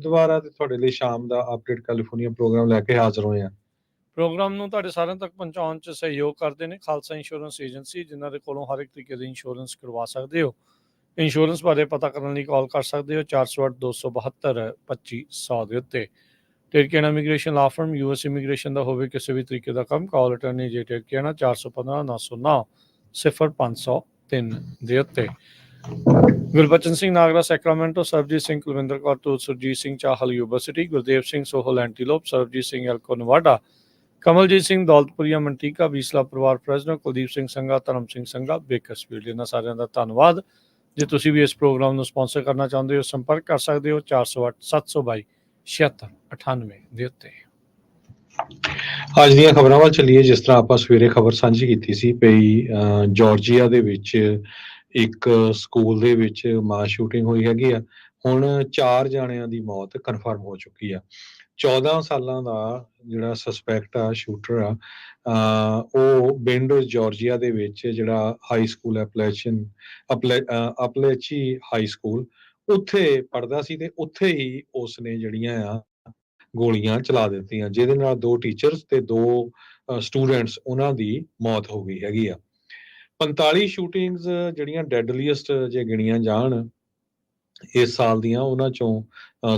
ਦੁਬਾਰਾ ਤੇ ਤੁਹਾਡੇ ਲਈ ਸ਼ਾਮ ਦਾ ਅਪਡੇਟ ਕੈਲੀਫੋਰਨੀਆ ਪ੍ਰੋਗਰਾਮ ਲੈ ਕੇ ਹਾਜ਼ਰ ਹੋਏ ਹਾਂ। ਪ੍ਰੋਗਰਾਮ ਨੂੰ ਤੁਹਾਡੇ ਸਾਰਿਆਂ ਤੱਕ ਪਹੁੰਚਾਉਣ 'ਚ ਸਹਿਯੋਗ ਕਰਦੇ ਨੇ ਖਾਲਸਾ ਇੰਸ਼ੋਰੈਂਸ ਏਜੰਸੀ, ਜਿਨ੍ਹਾਂ ਦੇ ਕੋਲੋਂ ਹਰ ਇੱਕ ਤਰੀਕੇ ਦੀ ਇੰਸ਼ੋਰੈਂਸ ਕਰਵਾ ਸਕਦੇ ਹੋ। ਇੰਸ਼ੋਰੈਂਸ ਬਾਰੇ ਪਤਾ ਕਰਨ ਲਈ ਕਾਲ ਕਰ ਸਕਦੇ ਹੋ 408-272-2500 ਦੇ ਉੱਤੇ। ਟਿਰਕੇਨਾ ਇਮੀਗ੍ਰੇਸ਼ਨ ਲਾ ਫਰਮ, US ਇਮੀਗ੍ਰੇਸ਼ਨ ਦਾ ਹੋਵੇ ਕਿਸੇ ਵੀ ਤਰੀਕੇ ਦਾ ਕੰਮ, ਕਾਲ ਅਟਰਨੀ ਜੇ ਟਿਰਕੇਨਾ 415-909-0503 ਦੇ ਉੱਤੇ। Gurbachan Singh Nagra Sacramento, Sarbjit Singh Kulwinder Kaur Toor, Surjit Singh Chahal Yuba City, Gurdev Singh Sohal Antelope, Sarbjit Singh Elko Nevada, Kamaljit Singh Daulatpuria Manteca, ਵੀਸਲਾ ਪਰਿਵਾਰ ਪ੍ਰੈਜ਼ੀਡੈਂਟ, ਕੁਲਦੀਪ ਸਿੰਘ ਸੰਘਾ, ਧਰਮ ਸਿੰਘ ਸੰਘਾ, ਬੇਕਰਸਫੀਲਡ। ਇਹਨਾਂ ਸਾਰਿਆਂ ਦਾ ਧੰਨਵਾਦ। ਜੇ ਤੁਸੀਂ ਵੀ ਇਸ ਪ੍ਰੋਗਰਾਮ ਨੂੰ ਸਪਾਂਸਰ ਕਰਨਾ ਚਾਹੁੰਦੇ ਹੋ, ਸੰਪਰਕ ਕਰ ਸਕਦੇ ਹੋ 408-722-7698 ਦੇ ਉੱਤੇ। ਅੱਜ ਦੀਆਂ ਖਬਰਾਂ ਵੱਲ ਚੱਲੀਏ। ਜਿਸ ਤਰ੍ਹਾਂ ਆਪਾਂ ਸਵੇਰੇ ਖਬਰ ਸਾਂਝੀ ਕੀਤੀ ਸੀ ਪਈ ਜਾਰਜੀਆ ਦੇ ਵਿੱਚ ਇੱਕ ਸਕੂਲ ਦੇ ਵਿੱਚ ਮਾਸ ਸ਼ੂਟਿੰਗ ਹੋਈ ਹੈਗੀ ਆ। ਹੁਣ 4 ਜਾਣਿਆਂ ਦੀ ਮੌਤ ਕਨਫਰਮ ਹੋ ਚੁੱਕੀ ਆ। 14 ਸਾਲਾਂ ਦਾ ਜਿਹੜਾ ਸਸਪੈਕਟ ਆ, ਸ਼ੂਟਰ ਆ, ਉਹ ਬੈਂਡ ਜਾਰਜੀਆ ਦੇ ਵਿੱਚ ਜਿਹੜਾ ਹਾਈ ਸਕੂਲ ਅਪਲੇਚੀ ਹਾਈ ਸਕੂਲ ਉੱਥੇ ਪੜ੍ਹਦਾ ਸੀ ਤੇ ਉੱਥੇ ਹੀ ਉਸਨੇ ਜਿਹੜੀਆਂ ਆ ਗੋਲੀਆਂ ਚਲਾ ਦਿੱਤੀਆਂ, ਜਿਹਦੇ ਨਾਲ 2 ਟੀਚਰਸ ਤੇ 2 ਸਟੂਡੈਂਟਸ ਉਹਨਾਂ ਦੀ ਮੌਤ ਹੋ ਗਈ ਹੈਗੀ ਆ। 45 ਸ਼ੂਟਿੰਗਸ ਜਿਹੜੀਆਂ ਡੈਡਲੀਐਸਟ ਜੇ ਗਿਣੀਆਂ ਜਾਣ ਇਸ ਸਾਲ ਦੀਆਂ, ਉਹਨਾਂ ਚੋਂ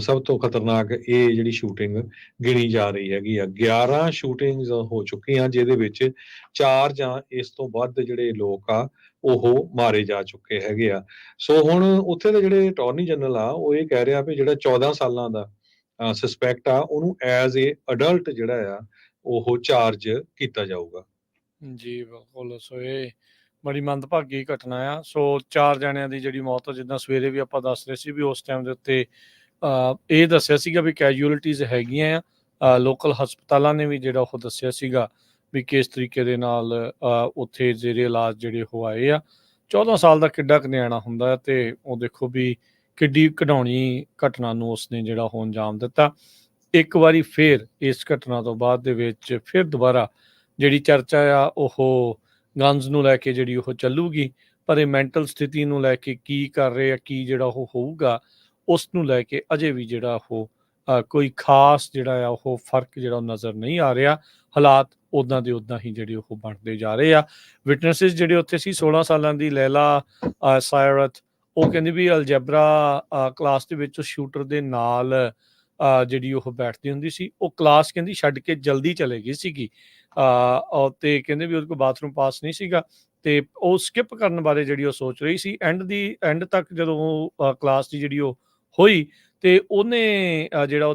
ਸਭ ਤੋਂ ਖਤਰਨਾਕ ਇਹ ਜਿਹੜੀ ਸ਼ੂਟਿੰਗ ਗਿਣੀ ਜਾ ਰਹੀ ਹੈਗੀ ਆ। 11 ਸ਼ੂਟਿੰਗਸ ਹੋ ਚੁੱਕੀਆਂ, ਜਿਹਦੇ ਵਿੱਚ 4 ਜਾਂ ਇਸ ਤੋਂ ਵੱਧ ਜਿਹੜੇ ਲੋਕ ਆ ਉਹ ਮਾਰੇ ਜਾ ਚੁੱਕੇ ਹੈਗੇ ਆ। ਸੋ ਹੁਣ ਉੱਥੇ ਦੇ ਜਿਹੜੇ ਅਟਾਰਨੀ ਜਨਰਲ ਆ ਉਹ ਇਹ ਕਹਿ ਰਿਹਾ ਵੀ ਜਿਹੜਾ 14 ਸਾਲਾਂ ਦਾ ਸਸਪੈਕਟ ਆ ਉਹਨੂੰ ਐਜ਼ ਏ ਅਡਲਟ ਜਿਹੜਾ ਆ ਉਹ ਚਾਰਜ ਕੀਤਾ ਜਾਊਗਾ। ਜੀ ਬਿਲਕੁਲ। ਸੋ ਇਹ ਬੜੀ ਮੰਦਭਾਗੀ ਘਟਨਾ ਆ। ਸੋ 4 ਜਣਿਆਂ ਦੀ ਜਿਹੜੀ ਮੌਤ, ਜਿੱਦਾਂ ਸਵੇਰੇ ਵੀ ਆਪਾਂ ਦੱਸ ਰਹੇ ਸੀ ਵੀ ਉਸ ਟਾਈਮ ਦੇ ਉੱਤੇ ਇਹ ਦੱਸਿਆ ਸੀਗਾ ਵੀ ਕੈਜੂਅਲਟੀਜ਼ ਹੈਗੀਆਂ ਆ। ਲੋਕਲ ਹਸਪਤਾਲਾਂ ਨੇ ਵੀ ਜਿਹੜਾ ਉਹ ਦੱਸਿਆ ਸੀਗਾ ਵੀ ਕਿਸ ਤਰੀਕੇ ਦੇ ਨਾਲ ਉੱਥੇ ਜਿਹੜੇ ਇਲਾਜ ਜਿਹੜੇ ਉਹ ਆਏ ਆ। 14 ਸਾਲ ਦਾ ਕਿੱਡਾ ਕੁ ਨਿਆਣਾ ਹੁੰਦਾ ਤੇ ਉਹ ਦੇਖੋ ਵੀ ਕਿੱਡੀ ਘਿਨਾਉਣੀ ਘਟਨਾ ਨੂੰ ਉਸਨੇ ਜਿਹੜਾ ਉਹ ਅੰਜਾਮ ਦਿੱਤਾ। ਇੱਕ ਵਾਰੀ ਫੇਰ ਇਸ ਘਟਨਾ ਤੋਂ ਬਾਅਦ ਦੇ ਵਿੱਚ ਫਿਰ ਦੁਬਾਰਾ ਜਿਹੜੀ ਚਰਚਾ ਆ ਉਹ ਗਨਜ਼ ਨੂੰ ਲੈ ਕੇ ਜਿਹੜੀ ਉਹ ਚੱਲੂਗੀ, ਪਰ ਇਹ ਮੈਂਟਲ ਸਥਿਤੀ ਨੂੰ ਲੈ ਕੇ ਕੀ ਕਰ ਰਹੇ ਆ, ਕੀ ਜਿਹੜਾ ਉਹ ਹੋਊਗਾ, ਉਸ ਨੂੰ ਲੈ ਕੇ ਅਜੇ ਵੀ ਜਿਹੜਾ ਉਹ ਕੋਈ ਖਾਸ ਜਿਹੜਾ ਆ ਉਹ ਫਰਕ ਜਿਹੜਾ ਉਹ ਨਜ਼ਰ ਨਹੀਂ ਆ ਰਿਹਾ। ਹਾਲਾਤ ਉੱਦਾਂ ਦੇ ਉੱਦਾਂ ਹੀ ਜਿਹੜੇ ਉਹ ਬਣਦੇ ਜਾ ਰਹੇ ਆ। ਵਿਟਨੈਸਿਸ ਜਿਹੜੇ ਉੱਥੇ ਸੀ, 16 ਸਾਲਾਂ ਦੀ ਲੈਲਾ ਸਾਇਰਤ, ਉਹ ਕਹਿੰਦੀ ਵੀ ਅਲਜੈਬਰਾ ਕਲਾਸ ਦੇ ਵਿੱਚ ਸ਼ੂਟਰ ਦੇ ਨਾਲ ਜਿਹੜੀ ਉਹ ਬੈਠਦੀ ਹੁੰਦੀ ਸੀ। ਉਹ ਕਲਾਸ ਕਹਿੰਦੀ ਛੱਡ ਕੇ ਜਲਦੀ ਚਲੇ ਗਈ ਸੀਗੀ ਤੇ ਕਹਿੰਦੇ ਵੀ ਉਹਦੇ ਕੋਲ ਬਾਥਰੂਮ ਪਾਸ ਨਹੀਂ ਸੀਗਾ ਤੇ ਉਹ ਸਕਿਪ ਕਰਨ ਬਾਰੇ ਜਿਹੜੀ ਉਹ ਸੋਚ ਰਹੀ ਸੀ। ਐਂਡ ਤੱਕ ਜਦੋਂ ਉਹ ਕਲਾਸ ਦੀ ਜਿਹੜੀ ਉਹ ਹੋਈ ਤੇ ਉਹਨੇ ਜਿਹੜਾ ਉਹ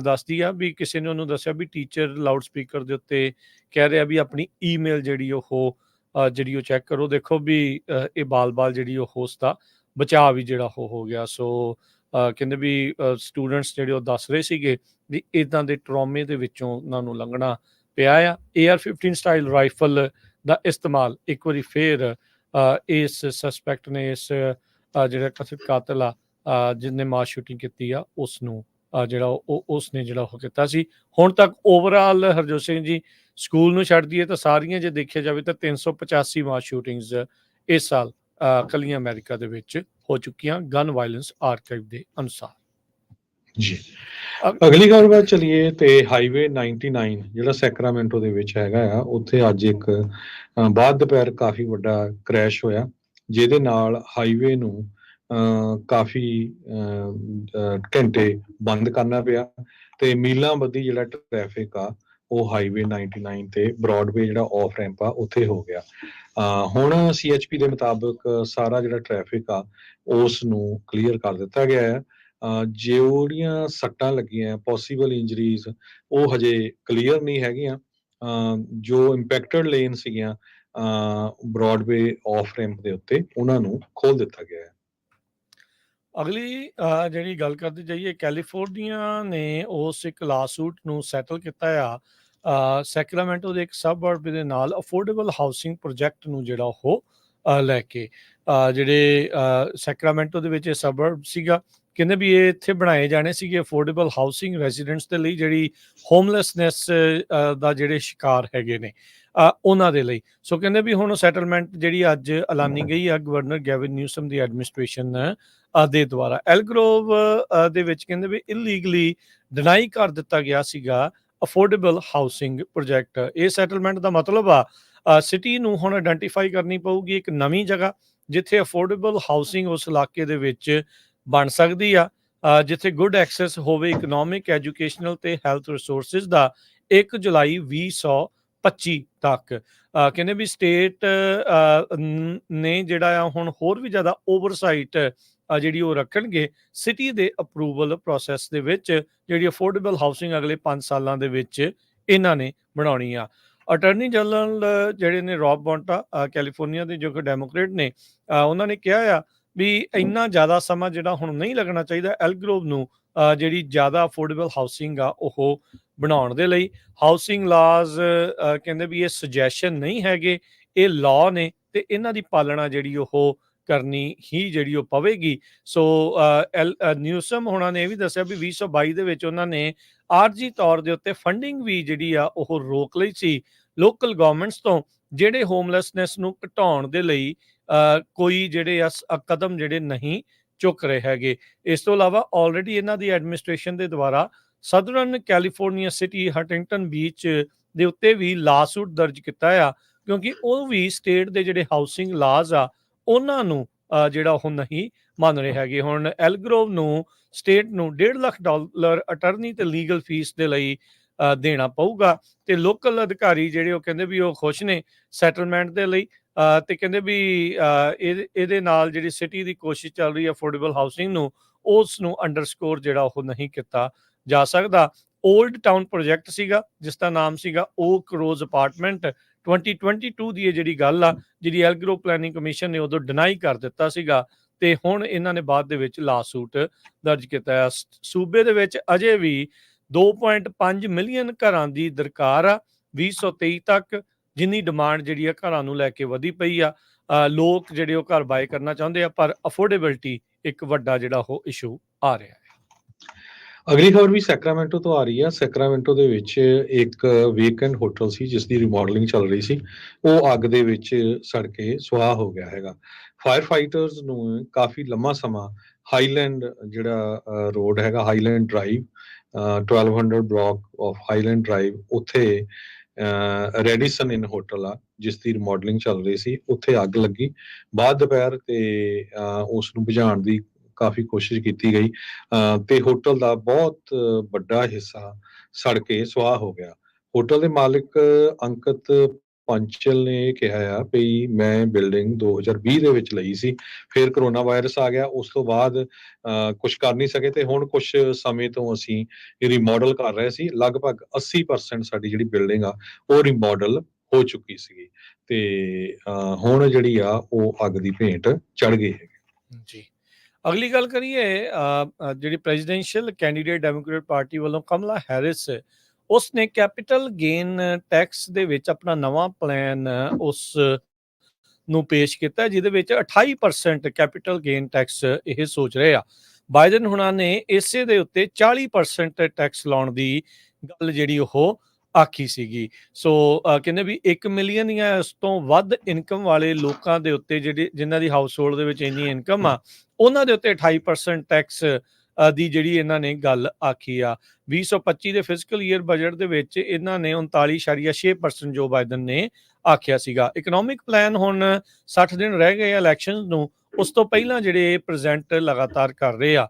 ਦੱਸਦੀ ਆ ਵੀ ਕਿਸੇ ਨੇ ਉਹਨੂੰ ਦੱਸਿਆ ਵੀ ਟੀਚਰ ਲਾਊਡ ਸਪੀਕਰ ਦੇ ਉੱਤੇ ਕਹਿ ਰਿਹਾ ਵੀ ਆਪਣੀ ਈਮੇਲ ਜਿਹੜੀ ਉਹ ਚੈੱਕ ਕਰੋ। ਦੇਖੋ ਵੀ ਇਹ ਬਾਲ ਜਿਹੜੀ ਉਹ ਉਸ ਦਾ ਬਚਾਅ ਵੀ ਜਿਹੜਾ ਉਹ ਹੋ ਗਿਆ। ਸੋ ਕਹਿੰਦੇ ਵੀ ਸਟੂਡੈਂਟਸ ਜਿਹੜੇ ਉਹ ਦੱਸ ਰਹੇ ਸੀਗੇ ਵੀ ਇੱਦਾਂ ਦੇ ਟਰੋਮੇ ਦੇ ਵਿੱਚੋਂ ਉਹਨਾਂ ਨੂੰ ਲੰਘਣਾ ਪਿਆ ਆ। AR-15 ਸਟਾਈਲ ਰਾਈਫਲ ਦਾ ਇਸਤੇਮਾਲ ਇੱਕ ਵਾਰੀ ਫੇਰ ਇਸ ਸਸਪੈਕਟ ਨੇ, ਇਸ ਜਿਹੜਾ ਕਥਿਤ ਕਾਤਲ ਆ ਜਿਹਨੇ ਮਾਸ ਸ਼ੂਟਿੰਗ ਕੀਤੀ ਆ, ਉਸਨੇ ਜਿਹੜਾ ਉਹ ਕੀਤਾ ਸੀ। ਹੁਣ ਤੱਕ ਓਵਰਆਲ ਹਰਜੋਤ ਸਿੰਘ ਜੀ ਸਕੂਲ ਨੂੰ ਛੱਡ ਦਈਏ ਤਾਂ ਸਾਰੀਆਂ ਜੇ ਦੇਖਿਆ ਜਾਵੇ ਤਾਂ 385 ਮਾਸ ਸ਼ੂਟਿੰਗਸ ਇਸ ਸਾਲ ਕੱਲੀਆਂ ਅਮਰੀਕਾ ਦੇ ਵਿੱਚ ਹੋ ਚੁੱਕੀਆਂ, ਗਨ ਵਾਇਲੈਂਸ ਆਰਕਾਈਵ ਦੇ ਅਨੁਸਾਰ। ਜੀ ਅਗਲੀ ਖਬਰ ਵੱਲ ਚਲੀਏ ਤੇ ਹਾਈਵੇ 99 ਜਿਹੜਾ ਸੈਕਰਾਮੈਂਟੋ ਦੇ ਵਿੱਚ ਹੈਗਾ ਆ, ਉੱਥੇ ਅੱਜ ਇੱਕ ਬਾਅਦ ਦੁਪਹਿਰ ਕਾਫੀ ਵੱਡਾ ਕ੍ਰੈਸ਼ ਹੋਇਆ, ਜਿਹਦੇ ਨਾਲ ਹਾਈਵੇ ਨੂੰ ਕਾਫੀ ਘੰਟੇ ਬੰਦ ਕਰਨਾ ਪਿਆ ਤੇ ਮੀਲਾਂ ਬੱਧੀ ਜਿਹੜਾ ਟ੍ਰੈਫਿਕ ਆ ਉਹ ਹਾਈਵੇ 99 ਤੇ ਬ੍ਰੌਡਵੇ ਜਿਹੜਾ ਆਫ ਰੈਂਪ ਆ ਉੱਥੇ ਹੋ ਗਿਆ। ਹੁਣ CHP ਦੇ ਮੁਤਾਬਕ ਸਾਰਾ ਜਿਹੜਾ ਟ੍ਰੈਫਿਕ ਆ ਉਸ ਨੂੰ ਕਲੀਅਰ ਕਰ ਦਿੱਤਾ ਗਿਆ ਹੈ। ਜਿਹੜੀਆਂ ਸੱਟਾਂ ਲੱਗੀਆਂ, ਪੋਸੀਬਲ ਇੰਜਰੀਜ਼, ਉਹ ਹਜੇ ਕਲੀਅਰ ਨਹੀਂ ਹੈਗੀਆਂ। ਜੋ ਇੰਪੈਕਟਡ ਲੇਨ ਸੀਗੀਆਂ ਬ੍ਰੌਡਵੇ ਆਫ ਰੈਂਪ ਦੇ ਉੱਤੇ, ਉਹਨਾਂ ਨੂੰ ਖੋਲ ਦਿੱਤਾ ਗਿਆ ਹੈ। ਅਗਲੀ ਜਿਹੜੀ ਗੱਲ ਕਰਦੇ ਜਾਈਏ, ਕੈਲੀਫੋਰਨੀਆ ਨੇ ਉਸ ਇੱਕ ਲਾਸੂਟ ਨੂੰ ਸੈਟਲ ਕੀਤਾ ਆ ਸੈਕਰਾਮੈਂਟੋ ਦੇ ਇੱਕ ਸਬਅਰਬ ਦੇ ਨਾਲ ਅਫੋਰਡੇਬਲ ਹਾਊਸਿੰਗ ਪ੍ਰੋਜੈਕਟ ਨੂੰ ਜਿਹੜਾ ਉਹ ਲੈ ਕੇ। ਜਿਹੜੇ ਸੈਕਰਾਮੈਂਟੋ ਦੇ ਵਿੱਚ ਇਹ ਸਬਅਰਬ ਸੀਗਾ, ਕਹਿੰਦੇ ਵੀ ਇਹ ਇੱਥੇ ਬਣਾਏ ਜਾਣੇ ਸੀਗੇ ਅਫੋਰਡੇਬਲ ਹਾਊਸਿੰਗ ਰੈਜ਼ੀਡੈਂਟਸ ਦੇ ਲਈ, ਜਿਹੜੀ ਹੋਮਲੈਸਨੈਸ ਦਾ ਜਿਹੜੇ ਸ਼ਿਕਾਰ ਹੈਗੇ ਨੇ ਉਹਨਾਂ ਦੇ ਲਈ। ਸੋ ਕਹਿੰਦੇ ਵੀ ਹੁਣ ਸੈਟਲਮੈਂਟ ਜਿਹੜੀ ਅੱਜ ਐਲਾਨੀ ਗਈ ਆ, ਗਵਰਨਰ ਗੈਵਿਨ ਨਿਊਸਮ ਦੀ ਐਡਮਿਨਿਸਟ੍ਰੇਸ਼ਨ ਦੇ ਦੁਆਰਾ ਐਲਗਰੋਵ ਦੇ ਵਿੱਚ ਕਹਿੰਦੇ ਵੀ ਇਲੀਗਲੀ ਡਿਨਾਈ ਕਰ ਦਿੱਤਾ ਗਿਆ ਸੀਗਾ ਅਫੋਰਡੇਬਲ ਹਾਊਸਿੰਗ ਪ੍ਰੋਜੈਕਟ। ਇਹ ਸੈਟਲਮੈਂਟ ਦਾ ਮਤਲਬ ਆ ਸਿਟੀ ਨੂੰ ਹੁਣ ਆਇਡੈਂਟੀਫਾਈ ਕਰਨੀ ਪਊਗੀ ਇੱਕ ਨਵੀਂ ਜਗ੍ਹਾ ਜਿੱਥੇ ਅਫੋਰਡੇਬਲ ਹਾਊਸਿੰਗ ਉਸ ਇਲਾਕੇ ਦੇ ਵਿੱਚ ਬਣ ਸਕਦੀ ਆ, ਜਿੱਥੇ ਗੁੱਡ ਐਕਸੈਸ ਹੋਵੇ ਇਕਨੋਮਿਕ, ਐਜੂਕੇਸ਼ਨਲ ਤੇ ਹੈਲਥ ਰਿਸੋਰਸਿਸ ਦਾ 1 ਜੁਲਾਈ 2025 ਤੱਕ। ਕਹਿੰਦੇ ਵੀ ਸਟੇਟ ਨੇ ਜਿਹੜਾ ਆ ਹੁਣ ਹੋਰ ਵੀ ਜ਼ਿਆਦਾ ਓਵਰਸਾਈਟ ਜਿਹੜੀ ਉਹ ਰੱਖਣਗੇ ਸਿਟੀ ਦੇ ਅਪਰੂਵਲ ਪ੍ਰੋਸੈਸ ਦੇ ਵਿੱਚ, ਜਿਹੜੀ ਅਫੋਰਡੇਬਲ ਹਾਊਸਿੰਗ ਅਗਲੇ 5 ਸਾਲਾਂ ਦੇ ਵਿੱਚ ਇਹਨਾਂ ਨੇ ਬਣਾਉਣੀ ਆ। ਅਟਾਰਨੀ ਜਨਰਲ ਜਿਹੜੇ ਨੇ ਰੌਬ ਬੌਂਟਾ ਕੈਲੀਫੋਰਨੀਆ ਦੇ ਜੋ ਕਿ ਡੈਮੋਕ੍ਰੇਟ ਨੇ, ਉਹਨਾਂ ਨੇ ਕਿਹਾ ਆ ਵੀ ਇੰਨਾ ਜ਼ਿਆਦਾ ਸਮਾਂ ਜਿਹੜਾ ਹੁਣ ਨਹੀਂ ਲੱਗਣਾ ਚਾਹੀਦਾ ਐਲਗਰੋਵ ਨੂੰ ਜਿਹੜੀ ਜ਼ਿਆਦਾ ਅਫੋਰਡੇਬਲ ਹਾਊਸਿੰਗ ਆ ਉਹ ਬਣਾਉਣ ਦੇ ਲਈ। ਹਾਊਸਿੰਗ ਲਾਜ਼ ਕਹਿੰਦੇ ਵੀ ਇਹ ਸੁਜੈਸ਼ਨ ਨਹੀਂ ਹੈਗੇ, ਇਹ ਲਾਅ ਨੇ ਤੇ ਇਹਨਾਂ ਦੀ ਪਾਲਣਾ ਜਿਹੜੀ ਉਹ ਕਰਨੀ ਹੀ ਜਿਹੜੀ ਉਹ ਪਵੇਗੀ। ਸੋ ਨਿਊਸਮ ਹੋਣਾ ਨੇ ਇਹ ਵੀ ਦੱਸਿਆ ਵੀ 2022 ਦੇ ਵਿੱਚ ਉਹਨਾਂ ਨੇ ਆਰਜੀ ਤੌਰ ਦੇ ਉੱਤੇ ਫੰਡਿੰਗ ਵੀ ਜਿਹੜੀ ਆ ਉਹ ਰੋਕ ਲਈ ਸੀ ਲੋਕਲ ਗਵਰਨਮੈਂਟਸ ਤੋਂ, ਜਿਹੜੇ ਹੋਮਲੈਸਨੈਸ ਨੂੰ ਘਟਾਉਣ ਦੇ ਲਈ ਕੋਈ ਜਿਹੜੇ ਆ ਕਦਮ ਜਿਹੜੇ ਨਹੀਂ ਚੁੱਕ ਰਹੇ ਹੈਗੇ। ਇਸ ਤੋਂ ਇਲਾਵਾ ਆਲਰੇਡੀ ਇਹਨਾਂ ਦੀ ਐਡਮਿਨਿਸਟ੍ਰੇਸ਼ਨ ਦੇ ਦੁਆਰਾ southern California city Huntington beach ਦੇ ਉੱਤੇ ਵੀ ਲਾਸੂਟ ਦਰਜ ਕੀਤਾ ਆ, ਕਿਉਂਕਿ ਉਹ ਵੀ ਸਟੇਟ ਦੇ ਜਿਹੜੇ ਹਾਊਸਿੰਗ ਲਾਜ਼ ਆ ਉਹਨਾਂ ਨੂੰ ਜਿਹੜਾ ਉਹ ਨਹੀਂ ਮੰਨ ਰਹੇ ਹੈਗੇ। ਹੁਣ ਐਲਗਰੋਵ ਨੂੰ ਸਟੇਟ ਨੂੰ $1.5 ਲੱਖ ਅਟਰਨੀ ਤੇ ਲੀਗਲ ਫੀਸ ਦੇ ਲਈ ਦੇਣਾ ਪਊਗਾ ਤੇ ਲੋਕਲ ਅਧਿਕਾਰੀ ਜਿਹੜੇ ਉਹ ਕਹਿੰਦੇ ਵੀ ਉਹ ਖੁਸ਼ ਨੇ ਸੈਟਲਮੈਂਟ ਦੇ ਲਈ, ਤੇ ਕਹਿੰਦੇ ਵੀ ਇਹਦੇ ਨਾਲ ਜਿਹੜੀ ਸਿਟੀ ਦੀ ਕੋਸ਼ਿਸ਼ ਚੱਲ ਰਹੀ ਹੈ ਅਫੋਰਡੇਬਲ ਹਾਊਸਿੰਗ ਨੂੰ, ਉਸ ਨੂੰ ਅੰਡਰਸਕੋਰ ਜਿਹੜਾ ਉਹ ਨਹੀਂ ਕੀਤਾ ਜਾ ਸਕਦਾ। ਓਲਡ ਟਾਊਨ ਪ੍ਰੋਜੈਕਟ ਸੀਗਾ ਜਿਸ ਦਾ ਨਾਮ ਸੀਗਾ ਓਕ ਰੋਜ਼ ਅਪਾਰਟਮੈਂਟ। 2022 ਦੀ ਇਹ ਜਿਹੜੀ ਗੱਲ ਆ ਜਿਹੜੀ ਐਲਗਰੋ ਪਲੈਨਿੰਗ ਕਮਿਸ਼ਨ ਨੇ ਉਦੋਂ ਡਿਨਾਈ ਕਰ ਦਿੱਤਾ ਸੀਗਾ ਤੇ ਹੁਣ ਇਹਨਾਂ ਨੇ ਬਾਅਦ ਦੇ ਵਿੱਚ ਲਾਸੂਟ ਦਰਜ ਕੀਤਾ ਹੈ। ਸੂਬੇ ਦੇ ਵਿੱਚ ਅਜੇ ਵੀ 2.5 ਮਿਲੀਅਨ ਘਰਾਂ ਦੀ ਦਰਕਾਰ ਆ 2023 ਤੱਕ, ਜਿੰਨੀ ਡਿਮਾਂਡ ਜਿਹੜੀ ਆ ਘਰਾਂ ਨੂੰ ਲੈ ਕੇ ਵਧੀ ਪਈ ਆ। ਲੋਕ ਜਿਹੜੇ ਉਹ ਘਰ ਬਾਏ ਕਰਨਾ ਚਾਹੁੰਦੇ ਆ ਪਰ ਅਫੋਰਡੇਬਿਲਟੀ ਇੱਕ ਵੱਡਾ ਜਿਹੜਾ ਉਹ ਇਸ਼ੂ ਆ ਰਿਹਾ ਹੈ। ਅਗਲੀ ਖਬਰ ਵੀ ਸੈਕਰਾਮੈਂਟੋ ਤੋਂ ਆ ਰਹੀ ਆ। ਸੈਕਰਾਮੈਂਟੋ ਦੇ ਵਿੱਚ ਇੱਕ ਵੀਕਐਂਡ ਹੋਟਲ ਸੀ ਜਿਸ ਦੀ ਰਿਮੋਡਲਿੰਗ ਚੱਲ ਰਹੀ ਸੀ, ਉਹ ਅੱਗ ਦੇ ਵਿੱਚ ਸੜ ਕੇ ਸੁਆਹ ਹੋ ਗਿਆ ਹੈਗਾ। ਫਾਇਰ ਫਾਈਟਰਸ ਨੂੰ ਕਾਫੀ ਲੰਮਾ ਸਮਾਂ ਹਾਈਲੈਂਡ ਜਿਹੜਾ ਰੋਡ ਹੈਗਾ Highland drive 1200 block of Highland drive, ਉੱਥੇ ਰੈਡੀਸਨ ਇਨ ਹੋਟਲ ਆ ਜਿਸ ਦੀ ਰਿਮੋਡਲਿੰਗ ਚੱਲ ਰਹੀ ਸੀ, ਉੱਥੇ ਅੱਗ ਲੱਗੀ। ਬਾਅਦ ਦੁਪਹਿਰ ਤੇ ਉਸ ਨੂੰ ਬੁਝਾਉਣ ਦੀ ਕਾਫੀ ਕੋਸ਼ਿਸ਼ ਕੀਤੀ ਗਈ ਤੇ ਹੋਟਲ ਦਾ ਬਹੁਤ ਵੱਡਾ ਹਿੱਸਾ ਸੜ ਕੇ ਸੁਆਹ ਹੋ ਗਿਆ। ਹੋਟਲ ਦੇ ਮਾਲਕ ਅੰਕਿਤ ਪੰਚਲ ਨੇ ਕਿਹਾ ਆ ਵੀ ਮੈਂ ਬਿਲਡਿੰਗ 2020 ਦੇ ਵਿੱਚ ਲਈ ਸੀ, ਫਿਰ ਕਰੋਨਾ ਵਾਇਰਸ ਆ ਗਿਆ, ਉਸ ਤੋਂ ਬਾਅਦ ਕੁਝ ਕਰ ਨਹੀਂ ਸਕੇ ਤੇ ਹੁਣ ਕੁਝ ਸਮੇਂ ਤੋਂ ਅਸੀਂ ਰਿਮੋਡਲ ਕਰ ਰਹੇ ਸੀ। ਲਗਭਗ 80% ਸਾਡੀ ਜਿਹੜੀ ਬਿਲਡਿੰਗ ਆ ਉਹ ਰਿਮੋਡਲ ਹੋ ਚੁੱਕੀ ਸੀਗੀ ਤੇ ਹੁਣ ਜਿਹੜੀ ਆ ਉਹ ਅੱਗ ਦੀ ਭੇਂਟ ਚੜ ਗਈ ਹੈ ਜੀ। ਅਗਲੀ ਗੱਲ ਕਰੀਏ ਜਿਹੜੀ ਪ੍ਰੈਜ਼ੀਡੈਂਸ਼ੀਅਲ ਕੈਂਡੀਡੇਟ ਡੈਮੋਕ੍ਰੇਟ ਪਾਰਟੀ ਵੱਲੋਂ ਕਮਲਾ ਹੈਰਿਸ, ਉਸ ਨੇ ਕੈਪੀਟਲ ਗੇਨ ਟੈਕਸ ਦੇ ਵਿੱਚ ਆਪਣਾ ਨਵਾਂ ਪਲਾਨ ਉਸ ਨੂੰ ਪੇਸ਼ ਕੀਤਾ ਜਿਹਦੇ ਵਿੱਚ 28% ਕੈਪੀਟਲ ਗੇਨ ਟੈਕਸ ਇਹ ਸੋਚ ਰਹੇ ਆ। ਬਾਈਡਨ ਹੁਣਾਂ ਨੇ ਇਸੇ ਦੇ ਉੱਤੇ 40% ਟੈਕਸ ਲਾਉਣ ਦੀ ਗੱਲ ਜਿਹੜੀ ਉਹ ਆਖੀ ਸੀਗੀ। ਸੋ ਕਹਿੰਦੇ ਵੀ 1 ਮਿਲੀਅਨ ਜਾਂ ਇਸ ਤੋਂ ਵੱਧ ਇਨਕਮ ਵਾਲੇ ਲੋਕਾਂ ਦੇ ਉੱਤੇ ਜਿਨ੍ਹਾਂ ਦੀ ਹਾਊਸ ਹੋਲਡ ਦੇ ਵਿੱਚ ਇੰਨੀ ਇਨਕਮ ਆ ਉਹਨਾਂ ਦੇ ਉੱਤੇ 28% ਟੈਕਸ ਦੀ ਜਿਹੜੀ ਇਹਨਾਂ ਨੇ ਗੱਲ ਆਖੀ ਆ। 2025 ਦੇ ਫਿਸਕਲ ਈਅਰ ਬਜਟ ਦੇ ਵਿੱਚ ਇਹਨਾਂ ਨੇ 39.6% ਜੋ ਬਾਈਡਨ ਨੇ ਆਖਿਆ ਸੀਗਾ। ਇਕਨੋਮਿਕ ਪਲਾਨ ਹੁਣ 60 ਦਿਨ ਰਹਿ ਗਏ ਇਲੈਕਸ਼ਨ ਨੂੰ, ਉਸ ਤੋਂ ਪਹਿਲਾਂ ਜਿਹੜੇ ਪ੍ਰੈਜ਼ੈਂਟ ਲਗਾਤਾਰ ਕਰ ਰਹੇ ਆ।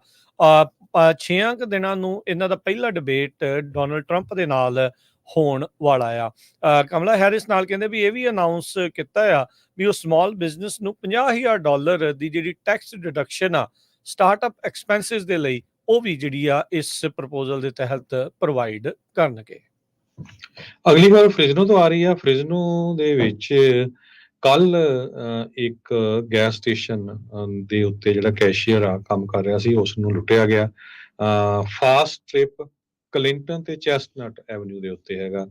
6 ਦਿਨਾਂ ਨੂੰ ਇਹਨਾਂ ਦਾ ਪਹਿਲਾ ਡਿਬੇਟ ਡੋਨਲਡ ਟਰੰਪ ਦੇ ਨਾਲ ਹੋਣ ਵਾਲਾ ਆ। ਕਮਲਾ ਹੈਰਿਸ ਨਾਲ ਕਹਿੰਦੇ ਵੀ ਇਹ ਵੀ ਅਨਾਉਂਸ ਕੀਤਾ ਆ ਵੀ ਉਹ ਸਮਾਲ ਬਿਜ਼ਨਸ ਨੂੰ $50,000 ਦੀ ਜਿਹੜੀ ਟੈਕਸ ਡਿਡਕਸ਼ਨ ਆ ਸਟਾਰਟਅਪ ਐਕਸਪੈਂਸਿਸ ਦੇ ਲਈ ਉਹ ਵੀ ਜਿਹੜੀ ਆ ਇਸ ਪ੍ਰਪੋਜ਼ਲ ਦੇ ਤਹਿਤ ਪ੍ਰੋਵਾਈਡ ਕਰਨਗੇ। ਅਗਲੀ ਵਾਰ ਫ੍ਰਿਜ਼ਨੋ ਤੋਂ ਆ ਰਹੀ ਆ। ਫ੍ਰਿਜ਼ਨੋ ਦੇ ਵਿੱਚ ਕੱਲ ਇੱਕ ਗੈਸ ਸਟੇਸ਼ਨ ਦੇ ਉੱਤੇ ਜਿਹੜਾ ਕੈਸ਼ੀਅਰ ਆ ਕੰਮ ਕਰ ਰਿਹਾ ਸੀ ਉਸ ਨੂੰ ਲੁੱਟਿਆ ਗਿਆ। ਫਾਸਟ ਟ੍ਰਿਪ ਕਲਿੰਟਨ ਤੇ ਚੈਸਟਨਟ ਐਵਨਿਊ ਦੇ ਉੱਤੇ ਹੈਗਾ।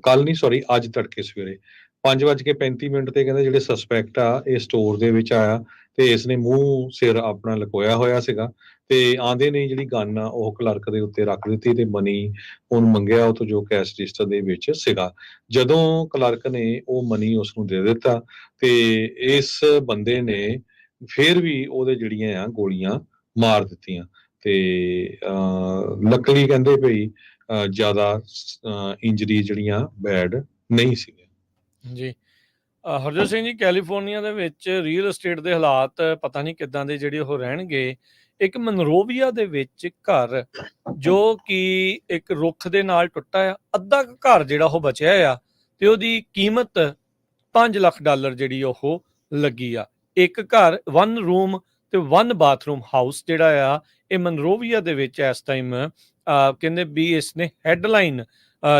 ਕੱਲ ਨਹੀਂ ਸੌਰੀ ਅੱਜ ਤੜਕੇ ਸਵੇਰੇ 5:35 ਤੇ ਕਹਿੰਦੇ ਜਿਹੜੇ ਸਸਪੈਕਟ ਆ ਇਹ ਸਟੋਰ ਦੇ ਵਿੱਚ ਆਇਆ ਤੇ ਇਸ ਨੇ ਮੂੰਹ ਸਿਰ ਆਪਣਾ ਲਕੋਇਆ ਹੋਇਆ ਸੀਗਾ ਤੇ ਆਂਦੇ ਨੇ ਜਿਹੜੀ ਗਨ ਆ ਉਹ ਕਲਰਕ ਦੇ ਉੱਤੇ ਰੱਖ ਦਿੱਤੀ ਤੇ ਮਨੀ ਉਹਨੂੰ ਮੰਗਿਆ ਉਹ ਤੋਂ ਜੋ ਕੈਸ਼ ਰਜਿਸਟਰ ਦੇ ਵਿੱਚ ਸੀਗਾ। ਜਦੋਂ ਕਲਰਕ ਨੇ ਉਹ ਮਨੀ ਉਸ ਨੂੰ ਦੇ ਦਿੱਤਾ ਤੇ ਇਸ ਬੰਦੇ ਨੇ ਫਿਰ ਵੀ ਉਹਦੇ ਜਿਹੜੀਆਂ ਆ ਗੋਲੀਆਂ ਮਾਰ ਦਿੱਤੀਆਂ ਤੇ ਲੱਕਲੀ ਕਹਿੰਦੇ ਭਈ ਜ਼ਿਆਦਾ ਇੰਜਰੀ ਜਿਹੜੀਆਂ ਬੈਡ ਨਹੀਂ ਸੀਗੀਆਂ। ਜੀ। ਹਰਜੋਤ ਸਿੰਘ ਜੀ, ਕੈਲੀਫੋਰਨੀਆ ਦੇ ਵਿੱਚ ਰੀਅਲ estate ਦੇ ਹਾਲਾਤ ਪਤਾ ਨਹੀਂ ਕਿੱਦਾਂ ਦੇ ਜਿਹੜੇ ਉਹ ਰਹਿਣਗੇ। ਇੱਕ ਮਨਰੋਵੀਆ ਦੇ ਵਿੱਚ ਘਰ ਜੋ ਕਿ ਇੱਕ ਰੁੱਖ ਦੇ ਨਾਲ ਟੁੱਟਾ ਆ, ਅੱਧਾ ਕੁ ਘਰ ਜਿਹੜਾ ਉਹ ਬਚਿਆ ਆ ਤੇ ਉਹਦੀ ਕੀਮਤ $5 ਲੱਖ ਜਿਹੜੀ ਉਹ ਲੱਗੀ ਆ। ਇੱਕ ਘਰ 1 ਰੂਮ ਤੇ 1 ਬਾਥਰੂਮ ਹਾਊਸ ਜਿਹੜਾ ਆ ਇਹ ਮਨਰੋਵੀਆ ਦੇ ਵਿੱਚ ਇਸ ਟਾਈਮ ਕਹਿੰਦੇ ਵੀ ਇਸਨੇ ਹੈਡਲਾਈਨ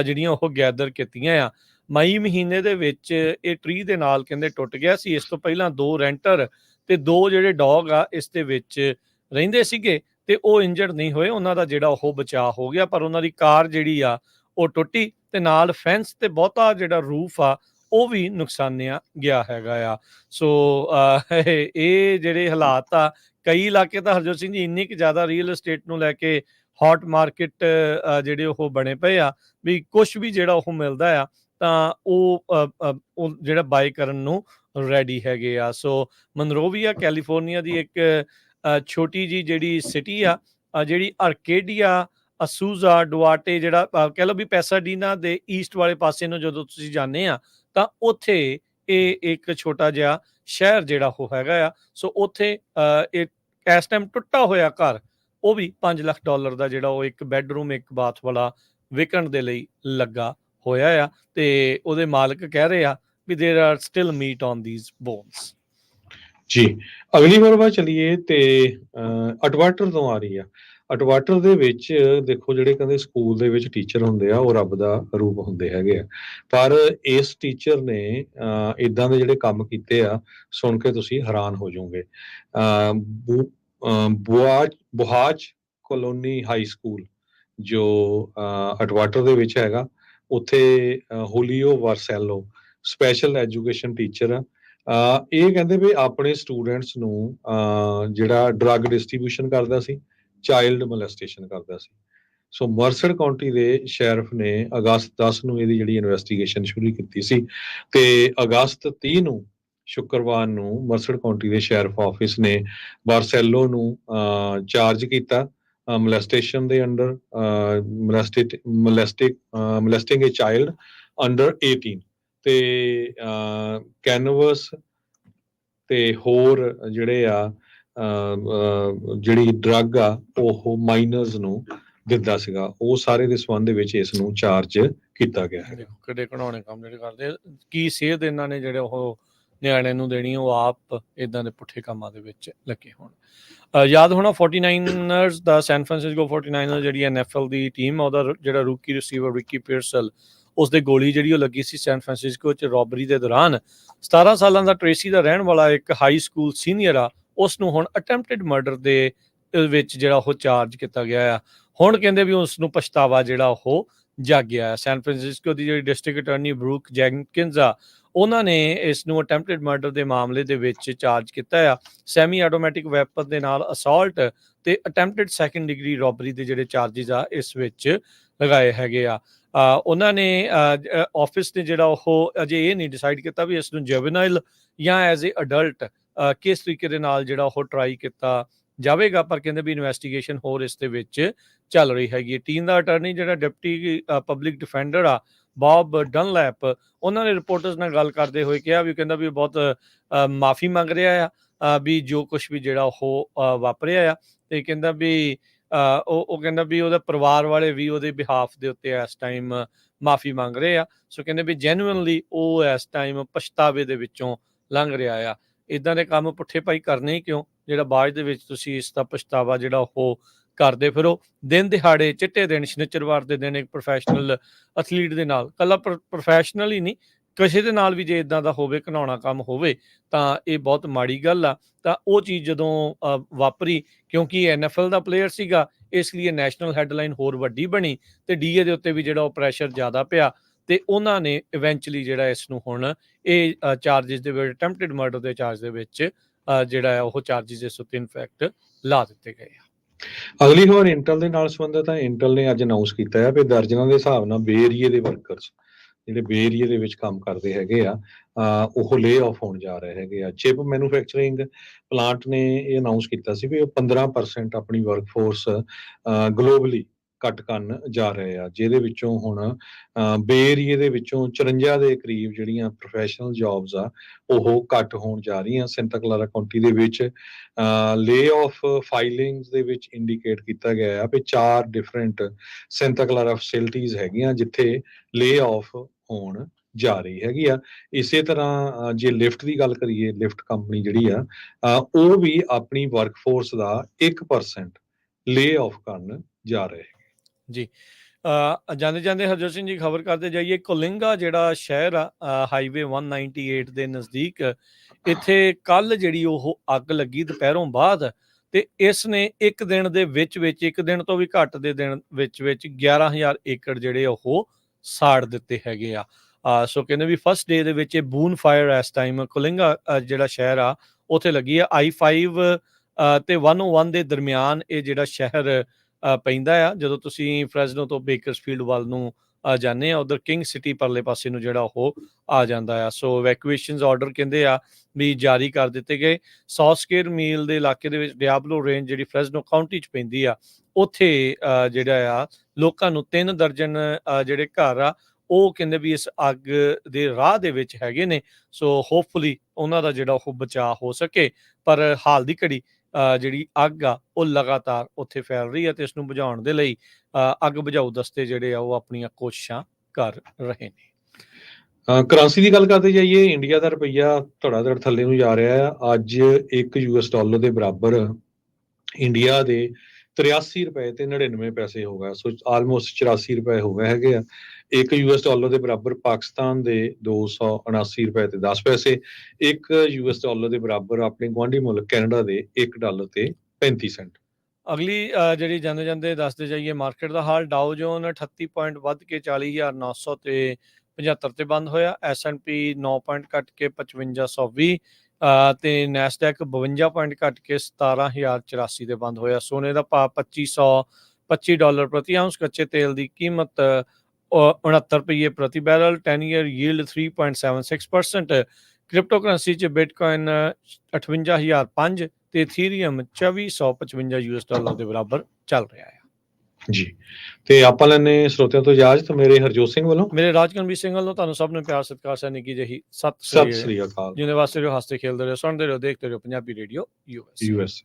ਜਿਹੜੀਆਂ ਉਹ ਗੈਦਰ ਕੀਤੀਆਂ ਆ। ਮਈ ਮਹੀਨੇ ਦੇ ਵਿੱਚ ਇਹ ਟਰੀ ਦੇ ਨਾਲ ਕਹਿੰਦੇ ਟੁੱਟ ਗਿਆ ਸੀ। ਇਸ ਤੋਂ ਪਹਿਲਾਂ 2 ਰੈਂਟਰ ਤੇ 2 ਜਿਹੜੇ ਡੌਗ ਆ ਇਸ ਦੇ ਵਿੱਚ ਰਹਿੰਦੇ ਸੀਗੇ ਤੇ ਉਹ ਇੰਜਰਡ ਨਹੀਂ ਹੋਏ, ਉਹਨਾਂ ਦਾ ਜਿਹੜਾ ਉਹ ਬਚਾਅ ਹੋ ਗਿਆ, ਪਰ ਉਹਨਾਂ ਦੀ ਕਾਰ ਜਿਹੜੀ ਆ ਉਹ ਟੁੱਟੀ ਤੇ ਨਾਲ ਫੈਂਸ ਤੇ ਬਹੁਤਾ ਜਿਹੜਾ ਰੂਫ ਆ ਉਹ ਵੀ ਨੁਕਸਾਨਿਆ ਗਿਆ ਹੈਗਾ ਆ। ਸੋ ਇਹ ਜਿਹੜੇ ਹਾਲਾਤ ਆ, ਕਈ ਇਲਾਕੇ ਤਾਂ ਹਰਜੋਤ ਸਿੰਘ ਜੀ ਇੰਨੀ ਕੁ ਜ਼ਿਆਦਾ ਰੀਅਲ estate ਨੂੰ ਲੈ ਕੇ ਹੌਟ ਮਾਰਕੀਟ ਜਿਹੜੇ ਉਹ ਬਣੇ ਪਏ ਆ ਵੀ ਕੁਛ ਵੀ ਜਿਹੜਾ ਉਹ ਮਿਲਦਾ ਆ ਤਾਂ ਉਹ ਜਿਹੜਾ ਬਾਈ ਕਰਨ ਨੂੰ ਰੈਡੀ ਹੈਗੇ ਆ। ਸੋ ਮਨਰੋਵੀਆ ਕੈਲੀਫੋਰਨੀਆ ਦੀ ਇੱਕ ਛੋਟੀ ਜੀ ਜਿਹੜੀ ਸਿਟੀ ਆ, ਜਿਹੜੀ ਆਰਕੇਡੀਆ ਅਸੂਜ਼ਾ ਡੁਆਟੇ, ਜਿਹੜਾ ਕਹਿ ਲਓ ਵੀ ਪੈਸਾਡੀਨਾ ਦੇ ਈਸਟ ਵਾਲੇ ਪਾਸੇ ਨੂੰ ਜਦੋਂ ਤੁਸੀਂ ਜਾਂਦੇ ਆ ਤਾਂ ਉੱਥੇ ਇਹ ਇੱਕ ਛੋਟਾ ਜਿਹਾ ਸ਼ਹਿਰ ਜਿਹੜਾ ਉਹ ਹੈਗਾ ਆ। ਸੋ ਉੱਥੇ ਇਹ ਇਸ ਟਾਈਮ ਟੁੱਟਾ ਹੋਇਆ ਘਰ ਉਹ ਵੀ $5 ਲੱਖ ਦਾ ਜਿਹੜਾ ਉਹ ਇੱਕ ਬੈਡਰੂਮ ਇੱਕ ਬਾਥ ਵਾਲਾ ਵਿਕਣ ਦੇ ਲਈ ਲੱਗਾ ਹੋਇਆ ਆ ਤੇ ਉਹਦੇ ਮਾਲਕ ਕਹਿ ਰਹੇ ਆ ਵੀ there are still meat on these bones। ਜੀ, ਅਗਲੀ ਖਬਰ ਚਲੀਏ ਤੇ ਅਟਵਾਟਰ ਤੋਂ ਆ ਰਹੀ ਆ। ਅਟਵਾਟਰ ਦੇ ਵਿੱਚ ਦੇਖੋ ਜਿਹੜੇ ਕਹਿੰਦੇ ਸਕੂਲ ਦੇ ਵਿੱਚ ਟੀਚਰ ਹੁੰਦੇ ਆ ਉਹ ਰੱਬ ਦਾ ਰੂਪ ਹੁੰਦੇ ਹੈਗੇ ਆ, ਪਰ ਇਸ ਟੀਚਰ ਨੇ ਇਦਾਂ ਦੇ ਜਿਹੜੇ ਕੰਮ ਕੀਤੇ ਆ ਸੁਣ ਕੇ ਤੁਸੀਂ ਹੈਰਾਨ ਹੋ ਜਾਓਗੇ। ਬੁਹਾਚ ਕਲੋਨੀ ਹਾਈ ਸਕੂਲ ਜੋ ਅਟਵਾਟਰ ਦੇ ਵਿੱਚ ਹੈਗਾ, ਉੱਥੇ ਹੋਲੀਓ ਵਾਰਸੈਲੋ ਸਪੈਸ਼ਲ ਐਜੂਕੇਸ਼ਨ ਟੀਚਰ ਆ। ਇਹ ਕਹਿੰਦੇ ਵੀ ਆਪਣੇ ਸਟੂਡੈਂਟਸ ਨੂੰ ਜਿਹੜਾ ਡਰੱਗ ਡਿਸਟ੍ਰੀਬਿਊਸ਼ਨ ਕਰਦਾ ਸੀ, ਚਾਈਲਡ ਮੋਲੈਸਟੇਸ਼ਨ ਕਰਦਾ ਸੀ। ਸੋ ਮਰਸਡ ਕਾਉਂਟੀ ਦੇ ਸ਼ੈਰਿਫ ਨੇ ਅਗਸਤ 10 ਨੂੰ ਇਹਦੀ ਜਿਹੜੀ ਇਨਵੈਸਟੀਗੇਸ਼ਨ ਸ਼ੁਰੂ ਕੀਤੀ ਸੀ ਤੇ ਅਗਸਤ 30 ਨੂੰ ਸ਼ੁੱਕਰਵਾਰ ਨੂੰ ਮਰਸਡ ਕਾਉਂਟੀ ਦੇ ਸ਼ੈਰਿਫ ਆਫਿਸ ਨੇ ਵਾਰਸੈਲੋ ਨੂੰ ਚਾਰਜ ਕੀਤਾ molestation ਦੇ under molesting a child under 18 ਤੇ ਕੈਨਵਸ ਤੇ ਹੋਰ ਜਿਹੜੇ ਆ ਜਿਹੜੀ ਡਰੱਗ ਆ ਉਹ ਮਾਈਨਰਸ ਨੂੰ ਦਿੰਦਾ ਸੀਗਾ, ਉਹ ਸਾਰੇ ਦੇ ਸੰਬੰਧ ਦੇ ਵਿੱਚ ਇਸ ਨੂੰ ਚਾਰਜ ਕੀਤਾ ਗਿਆ ਹੈ। ਕਿਹੜੇ ਘਣਾਉਣੇ ਕੰਮ ਜਿਹੜੇ ਕਰਦੇ ਕੀ ਸੇਧ ਇਹਨਾਂ ਨੇ ਜਿਹੜੇ ਉਹ ਨਿਆਣੇ ਨੂੰ ਦੇਣੀ, ਉਹ ਆਪ ਇਦਾਂ ਦੇ ਪੁੱਠੇ ਕੰਮਾਂ ਦੇ ਵਿੱਚ ਲੱਗੇ ਹੋਣ। ਯਾਦ ਹੋਣਾ 49ers ਦਾ ਸੈਨ ਫਰਾਂਸਿਸਕੋ 49ers ਜਿਹੜੀ NFL ਦੀ ਟੀਮ ਆ, ਉਹਦਾ ਜਿਹੜਾ ਰੂਕੀ ਰਿਸੀਵਰ ਰਿਕੀ ਪੀਅਰਸਲ, ਉਸਦੇ ਗੋਲੀ ਜਿਹੜੀ ਉਹ ਲੱਗੀ ਸੀ ਸੈਨ ਫਰਾਂਸਿਸਕੋ 'ਚ ਰੋਬਰੀ ਦੇ ਦੌਰਾਨ। 17 ਸਾਲਾਂ ਦਾ ਟ੍ਰੇਸੀ ਦਾ ਰਹਿਣ ਵਾਲਾ ਇੱਕ ਹਾਈ ਸਕੂਲ ਸੀਨੀਅਰ ਆ, ਉਸ ਨੂੰ ਹੁਣ ਅਟੈਂਪਟਡ ਮਰਡਰ ਦੇ ਵਿੱਚ ਜਿਹੜਾ ਉਹ ਚਾਰਜ ਕੀਤਾ ਗਿਆ ਆ। ਹੁਣ ਕਹਿੰਦੇ ਵੀ ਉਸ ਨੂੰ ਪਛਤਾਵਾ ਜਿਹੜਾ ਉਹ ਜਾਗਿਆ ਆ। ਸੈਨ ਫਰਾਂਸਿਸਕੋ ਦੀ ਜਿਹੜੀ ਡਿਸਟ੍ਰਿਕਟ ਅਟਾਰਨੀ ਬਰੂਕ ਜੈਨਕਿਨਸ ਆ, ਉਹਨਾਂ ਨੇ ਇਸ ਨੂੰ ਅਟੈਂਪਟਡ ਮਰਡਰ ਦੇ ਮਾਮਲੇ ਦੇ ਵਿੱਚ ਚਾਰਜ ਕੀਤਾ ਆ। ਸੈਮੀ ਆਟੋਮੈਟਿਕ ਵੈਪਨ ਦੇ ਨਾਲ ਅਸੌਲਟ ਤੇ ਅਟੈਂਪਟਡ ਸੈਕੰਡ ਡਿਗਰੀ ਰੋਬਰੀ ਦੇ ਜਿਹੜੇ ਚਾਰਜਿਸ ਆ ਇਸ ਵਿੱਚ ਲਗਾਏ ਹੈਗੇ ਆ। ਉਹਨਾਂ ਨੇ ਆਫਿਸ ਨੇ ਜਿਹੜਾ ਉਹ ਅਜੇ ਇਹ ਨਹੀਂ ਡਿਸਾਈਡ ਕੀਤਾ ਵੀ ਇਸ ਨੂੰ ਜੁਵੈਨਾਈਲ ਜਾਂ ਐਜ਼ ਏ ਅਡਲਟ ਕਿਸ ਤਰੀਕੇ ਦੇ ਨਾਲ ਜਿਹੜਾ ਉਹ ਟਰਾਈ ਕੀਤਾ ਜਾਵੇਗਾ, ਪਰ ਕਹਿੰਦੇ ਵੀ ਇਨਵੈਸਟੀਗੇਸ਼ਨ ਹੋਰ ਇਸ ਦੇ ਵਿੱਚ ਚੱਲ ਰਹੀ ਹੈਗੀ। ਟੀਮ ਦਾ ਅਟਾਰਨੀ ਜਿਹੜਾ ਡਿਪਟੀ ਪਬਲਿਕ ਡਿਫੈਂਡਰ ਆ ਬੌਬ ਡਨਲੈਪ, ਉਹਨਾਂ ਨੇ ਰਿਪੋਰਟਰਸ ਨਾਲ ਗੱਲ ਕਰਦੇ ਹੋਏ ਕਿਹਾ ਵੀ ਕਹਿੰਦਾ ਵੀ ਬਹੁਤ ਮਾਫੀ ਮੰਗ ਰਿਹਾ ਆ ਵੀ ਜੋ ਕੁਝ ਵੀ ਜਿਹੜਾ ਉਹ ਵਾਪਰਿਆ ਆ, ਤੇ ਕਹਿੰਦਾ ਵੀ ਉਹ ਕਹਿੰਦਾ ਵੀ ਉਹਦਾ ਪਰਿਵਾਰ ਵਾਲੇ ਵੀ ਉਹਦੇ ਬਿਹਾਫ ਦੇ ਉੱਤੇ ਇਸ ਟਾਈਮ ਮਾਫੀ ਮੰਗ ਰਹੇ ਆ। ਸੋ ਕਹਿੰਦੇ ਵੀ ਜੈਨੂਇਨਲੀ ਉਹ ਇਸ ਟਾਈਮ ਪਛਤਾਵੇ ਦੇ ਵਿੱਚੋਂ ਲੰਘ ਰਿਹਾ ਆ। ਇਦਾਂ ਦੇ ਕੰਮ ਪੁੱਠੇ ਭਾਈ ਕਰਨੇ ਹੀ ਕਿਉਂ, ਜਿਹੜਾ ਬਾਅਦ ਦੇ ਵਿੱਚ ਤੁਸੀਂ ਇਸ ਦਾ ਪਛਤਾਵਾ ਜਿਹੜਾ ਉਹ ਕਰਦੇ ਫਿਰੋ। ਦਿਨ ਦਿਹਾੜੇ ਚਿੱਟੇ ਦਿਨ ਸ਼ਨੀਚਰਵਾਰ ਦੇ ਦਿਨ ਇੱਕ ਪ੍ਰੋਫੈਸ਼ਨਲ ਐਥਲੀਟ ਦੇ ਨਾਲ, ਕੱਲਾ ਪ੍ਰੋਫੈਸ਼ਨਲ ਹੀ ਨਹੀਂ ਕਿਸੇ ਦੇ ਨਾਲ ਵੀ ਜੇ ਇਦਾਂ ਦਾ ਹੋਵੇ, ਘਿਨਾਉਣਾ ਕੰਮ ਹੋਵੇ, ਤਾਂ ਇਹ ਬਹੁਤ ਮਾੜੀ ਗੱਲ ਆ। ਤਾਂ ਉਹ ਚੀਜ਼ ਜਦੋਂ ਵਾਪਰੀ, ਕਿਉਂਕਿ NFL ਦਾ ਪਲੇਅਰ ਸੀਗਾ, ਇਸ ਲਈ ਨੈਸ਼ਨਲ ਹੈਡਲਾਈਨ ਹੋਰ ਵੱਡੀ ਬਣੀ ਤੇ DA ਦੇ ਉੱਤੇ ਵੀ ਜਿਹੜਾ ਉਹ ਪ੍ਰੈਸ਼ਰ ਜ਼ਿਆਦਾ ਪਿਆ ਤੇ ਉਹਨਾਂ ਨੇ ਇਵੈਂਚੁਅਲੀ ਜਿਹੜਾ ਇਸ ਨੂੰ ਹੁਣ ਇਹ ਚਾਰਜਿਸ ਦੇ ਵਿੱਚ ਅਟੈਂਪਟਡ ਮਰਡਰ ਦੇ ਚਾਰਜ ਦੇ ਵਿੱਚ ਜਿਹੜਾ ਉਹ ਚਾਰਜਿਸ ਇਸ ਉੱਤੇ ਇਨਫੈਕਟ ਲਾ ਦਿੱਤੇ ਗਏ ਆ। ਅਗਲੀ ਖਬਰ ਇੰਟਲ ਦੇ ਨਾਲ ਸੰਬੰਧਿਤ ਹੈ। ਇੰਟਲ ਨੇ ਅੱਜ ਅਨਾਉਂਸ ਕੀਤਾ ਹੈ ਵੀ ਦਰਜਨਾਂ ਦੇ ਹਿਸਾਬ ਨਾਲ ਬੇ ਏਰੀਏ ਦੇ ਵਰਕਰਸ ਜਿਹੜੇ ਬੇ ਏਰੀਏ ਦੇ ਵਿੱਚ ਕੰਮ ਕਰਦੇ ਹੈਗੇ ਆ, ਉਹ ਲੇ ਆਫ ਹੋਣ ਜਾ ਰਹੇ ਹੈਗੇ ਆ। ਚਿਪ ਮੈਨੂਫੈਕਚਰਿੰਗ ਪਲਾਂਟ ਨੇ ਇਹ ਅਨਾਉਂਸ ਕੀਤਾ ਸੀ ਵੀ ਉਹ 15% ਆਪਣੀ ਵਰਕਫੋਰਸ ਗਲੋਬਲੀ ਘੱਟ ਕਰਨ ਜਾ ਰਹੇ ਆ, ਜਿਹਦੇ ਵਿੱਚੋਂ ਹੁਣ ਬੇ ਏਰੀਏ ਦੇ ਵਿੱਚੋਂ 54 ਦੇ ਕਰੀਬ ਜਿਹੜੀਆਂ ਪ੍ਰੋਫੈਸ਼ਨਲ ਜੌਬਸ ਆ ਉਹ ਘੱਟ ਹੋਣ ਜਾ ਰਹੀਆਂ। ਸੈਂਟਾ ਕਲਾਰਾ ਕਾਉਂਟੀ ਦੇ ਵਿੱਚ ਲੇ ਆਫ ਫਾਈਲਿੰਗਸ ਦੇ ਵਿੱਚ ਇੰਡੀਕੇਟ ਕੀਤਾ ਗਿਆ ਆ ਵੀ 4 ਡਿਫਰੈਂਟ ਸੈਂਟਾ ਕਲਾਰਾ ਫੈਸਿਲਿਟੀਜ਼ ਹੈਗੀਆਂ ਜਿੱਥੇ ਲੇ ਆਫ ਹੋਣ ਜਾ ਰਹੀ ਹੈਗੀ ਆ। ਇਸੇ ਤਰ੍ਹਾਂ ਜੇ ਲਿਫਟ ਦੀ ਗੱਲ ਕਰੀਏ, ਲਿਫਟ ਕੰਪਨੀ ਜਿਹੜੀ ਆ ਉਹ ਵੀ ਆਪਣੀ ਵਰਕਫੋਰਸ ਦਾ 1% ਲੇ ਆਫ ਕਰਨ ਜਾ ਰਹੇ ਜੀ। ਜਾਂਦੇ ਜਾਂਦੇ ਹਰਜੋਤ ਸਿੰਘ ਜੀ ਖਬਰ ਕਰਦੇ ਜਾਈਏ, ਕੋਲਿੰਗਾ ਜਿਹੜਾ ਸ਼ਹਿਰ ਆ ਹਾਈਵੇ 198 ਦੇ ਨਜ਼ਦੀਕ, ਇੱਥੇ ਕੱਲ ਜਿਹੜੀ ਉਹ ਅੱਗ ਲੱਗੀ ਦੁਪਹਿਰੋਂ ਬਾਅਦ, ਤੇ ਇਸ ਨੇ ਇੱਕ ਦਿਨ ਦੇ ਵਿੱਚ ਇੱਕ ਦਿਨ ਤੋਂ ਵੀ ਘੱਟ ਦੇ ਦਿਨ ਵਿੱਚ 11,000 ਏਕੜ ਜਿਹੜੇ ਉਹ ਸਾੜ ਦਿੱਤੇ ਹੈਗੇ ਆ। ਸੋ ਕਹਿੰਦੇ ਵੀ ਫਸਟ ਡੇ ਦੇ ਵਿੱਚ ਇਹ ਬੂਨ ਫਾਇਰ ਇਸ ਟਾਈਮ ਕੋਲਿੰਗਾ ਜਿਹੜਾ ਸ਼ਹਿਰ ਆ ਉੱਥੇ ਲੱਗੀ ਆ। I-5 ਤੇ 101 ਦੇ ਦਰਮਿਆਨ ਇਹ ਜਿਹੜਾ ਸ਼ਹਿਰ ਪੈਂਦਾ ਆ। ਜਦੋਂ ਤੁਸੀਂ ਫਰੈਜ਼ਨੋ ਤੋਂ ਬੇਕਰਸਫੀਲਡ ਵੱਲ ਨੂੰ ਜਾਂਦੇ ਆ, ਉਧਰ ਕਿੰਗ ਸਿਟੀ ਪਰਲੇ ਪਾਸੇ ਨੂੰ ਜਿਹੜਾ ਉਹ ਆ ਜਾਂਦਾ ਆ। ਸੋ ਇਵੈਕੂਏਸ਼ਨਸ ਆਰਡਰ ਕਹਿੰਦੇ ਆ ਵੀ ਜਾਰੀ ਕਰ ਦਿੱਤੇ ਗਏ। 100 ਸਕੁਅਰ ਮੀਲ ਦੇ ਇਲਾਕੇ ਦੇ ਵਿੱਚ ਡਿਆਬਲੋ ਰੇਂਜ ਜਿਹੜੀ ਫਰੈਜ਼ਨੋ ਕਾਉਂਟੀ 'ਚ ਪੈਂਦੀ ਆ, ਉੱਥੇ ਜਿਹੜਾ ਆ ਲੋਕਾਂ ਨੂੰ 3 ਦਰਜਨ ਜਿਹੜੇ ਘਰ ਆ ਉਹ ਕਹਿੰਦੇ ਵੀ ਇਸ ਅੱਗ ਦੇ ਰਾਹ ਦੇ ਵਿੱਚ ਹੈਗੇ ਨੇ। ਸੋ ਹੋਪਫੁਲੀ ਉਹਨਾਂ ਦਾ ਜਿਹੜਾ ਉਹ ਬਚਾਅ ਹੋ ਸਕੇ। ਪਰ ਹਾਲ ਦੀ ਘੜੀ ਜਿਹੜੀ ਅੱਗ ਆ ਉਹ ਲਗਾਤਾਰ ਉੱਥੇ ਫੈਲ ਰਹੀ ਹੈ ਤੇ ਇਸ ਨੂੰ ਬੁਝਾਉਣ ਦੇ ਲਈ ਅੱਗ ਬੁਝਾਊ ਦਸਤੇ ਜਿਹੜੇ ਆ ਉਹ ਆਪਣੀਆਂ ਕੋਸ਼ਿਸ਼ਾਂ ਕਰ ਰਹੇ ਨੇ। ਕਰੰਸੀ ਦੀ ਗੱਲ ਕਰਦੇ ਜਾਈਏ, ਇੰਡੀਆ ਦਾ ਰੁਪਈਆ ਧੜਾਧੜ ਥੱਲੇ ਨੂੰ ਜਾ ਰਿਹਾ ਆ। ਅੱਜ $1 ਦੇ ਬਰਾਬਰ ਇੰਡੀਆ ਦੇ 83 ਰੁਪਏ ਤੇ 99 ਪੈਸੇ ਹੋ ਗਿਆ। ਸੋ ਆਲਮੋਸਟ 84 ਰੁਪਏ ਹੋ ਗਏ ਹੈਗੇ ਆ। $1 ਦੇ ਬਰਾਬਰ ਪਾਕਿਸਤਾਨ ਦੇ 279 ਰੁਪਏ ਤੇ 10 ਪੈਸੇ, $1 ਦੇ ਬਰਾਬਰ ਆਪਣੇ ਗੁਆਂਢੀ ਮੁਲਕ ਕੈਨੇਡਾ ਦੇ $1 ਤੇ 35 ਸੈਂਟ। ਅਗਲੀ ਜਿਹੜੀ ਜਾਂਦੇ ਜਾਂਦੇ ਦੱਸਦੇ ਜਾਈਏ ਮਾਰਕੀਟ ਦਾ ਹਾਲ, ਡਾਓ ਜੋਨ 38 ਪੁਆਇੰਟ ਵੱਧ ਕੇ 40,900 ਤੇ 75 ਤੇ ਬੰਦ ਹੋਇਆ। S&P 9 ਪੁਆਇੰਟ ਘਟ ਕੇ 5520 ਤੇ ਨੈਸਡੈਕ 52 ਪੁਆਇੰਟ ਘਟ ਕੇ 17,084 ਤੇ ਬੰਦ ਹੋਇਆ। ਸੋਨੇ ਦਾ ਭਾਅ $2525 ਪ੍ਰਤੀ ਆਉਂਸ, ਕੱਚੇ ਤੇਲ ਦੀ ਕੀਮਤ 69 ਰੁਪਏ ਪ੍ਰਤੀ barrel, 10 year yield 3.76%। Crypto currency 'ਚ ਬਿਟਕੋਇਨ 58,005 ਤੇ ਇਥੀਰੀਅਮ $2455 ਦੇ ਬਰਾਬਰ ਚੱਲ ਰਿਹਾ ਹੈ ਜੀ। ਤੇ ਆਪਾਂ ਲੈਣੇ ਸਰੋਤਿਆਂ ਤੋਂ ਇਜਾਜ਼ਤ। ਮੇਰੇ ਹਰਜੋਤ ਸਿੰਘ ਵੱਲੋਂ, ਮੇਰੇ ਰਾਜਕਨਵੀਰ ਸਿੰਘ ਵੱਲੋਂ ਤੁਹਾਨੂੰ ਸਭ ਨੂੰ ਪਿਆਰ ਸਤਿਕਾਰ ਸੈਨਿਕ ਨਿੱਕੀ ਜਿਹੀ ਸਤਿ ਸਤਿ ਸ੍ਰੀ ਅਕਾਲ। ਜਿਹਦੇ ਵਾਸਤੇ ਰਹੋ, ਹੱਸਦੇ ਖੇਲਦੇ ਰਹੋ, ਸੁਣਦੇ ਰਹੋ, ਦੇਖਦੇ ਰਹੋ ਪੰਜਾਬੀ ਰੇਡੀਓ US।